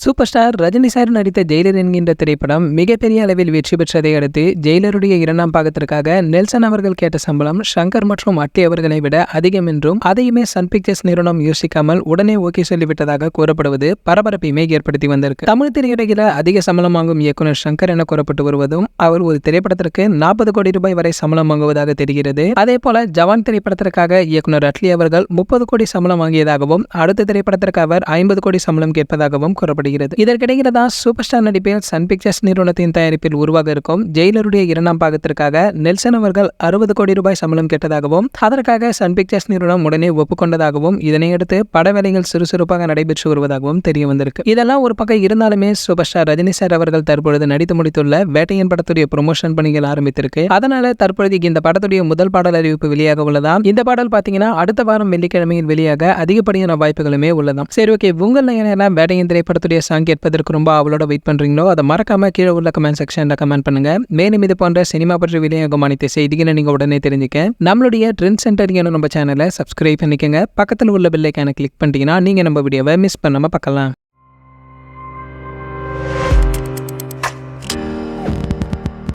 Super star Rajini sir நடித்த Jailer என்கின்ற திரைப்படம் மிகப்பெரிய அளவில் வெற்றி பெற்றதை அடுத்து ஜெயிலருடைய 2ஆம் பாகத்திற்காக நெல்சன் அவர்கள் கேட்ட சம்பளம் சங்கர் மற்றும் அட்டி அவர்களை விட அதிகம் என்றும் அதையுமே சன் பிக்சர்ஸ் நிறுவனம் யோசிக்காமல் உடனே ஓகே சொல்லிவிட்டதாக கூறப்படுவது பரபரப்பையுமே ஏற்படுத்தி வந்திருக்கு. தமிழ் திரையுலகில் அதிக சம்பளம் வாங்கும் இயக்குனர் சங்கர் என கூறப்பட்டு வருவதும் அவர் ஒரு திரைப்படத்திற்கு 40 கோடி ரூபாய் வரை சம்பளம் வாங்குவதாக தெரிகிறது. அதே போல ஜவான் திரைப்படத்திற்காக இயக்குனர் அட்லி அவர்கள் 30 கோடி சம்பளம் வாங்கியதாகவும் அடுத்த திரைப்படத்திற்கு அவர் 50 கோடி சம்பளம் கேட்பதாகவும் கூறப்படுகிறது. இதற்கிடையில்தான் சூப்பர் ஸ்டார் நடிப்பில் சன் பிக்சர்ஸ் நிறுவனத்தின் தயாரிப்பில் உருவாக இருக்கும் ஜெயிலருடைய 2ஆம் பாகத்திற்காக நெல்சன் அவர்கள் 60 கோடி ரூபாய் சம்பளம் கேட்டதாகவும் அதற்காக சன் பிக்சர்ஸ் நிறுவனம் உடனே ஒப்புக்கொண்டதாகவும் இதனையடுத்து பட வேலைகள் சுறுசுறுப்பாக நடைபெற்று வருவதாகவும் தெரிய வந்திருக்கு. இதெல்லாம் ஒரு பக்கம் இருந்தாலுமே சூப்பர் ஸ்டார் ரஜினி சார் அவர்கள் தற்பொழுது நடித்து முடித்துள்ள வேட்டையன் படத்துடைய ப்ரொமோஷன் பணிகள் ஆரம்பித்திருக்கு. அதனால தற்பொழுது இந்த படத்துடைய முதல் பாடல் அறிவிப்பு வெளியாக உள்ளதாம். இந்த பாடல் பாத்தீங்கன்னா அடுத்த வாரம் வெள்ளிக்கிழமையில் வெளியாக அதிகப்படியான வாய்ப்புகளுமே உள்ளதாம். சரி, ஓகே, உங்கள் வேட்டையன் திரைப்படத்துடைய சாங் கேட்பதற்கு ரொம்ப அவளோட வெயிட் பண்றீங்களோ அதை மறக்காம கீழே உள்ள கமெண்ட் செக்ஷன்ல கமெண்ட் பண்ணுங்க. மேலும் இது போன்ற சினிமா பற்றி வெளியாகும் அனைத்து செய்திகளை நீங்க உடனே தெரிஞ்சுக்க நம்மளுடைய ட்ரெண்ட் சென்டர் நம்ம சேனலை சப்ஸ்கிரைப் பண்ணிக்கங்க. பக்கத்தில் உள்ள பெல் ஐகானை கிளிக் பண்ணிட்டீங்கன்னா நீங்க நம்ம வீடியோவை மிஸ் பண்ணாம பார்க்கலாம்.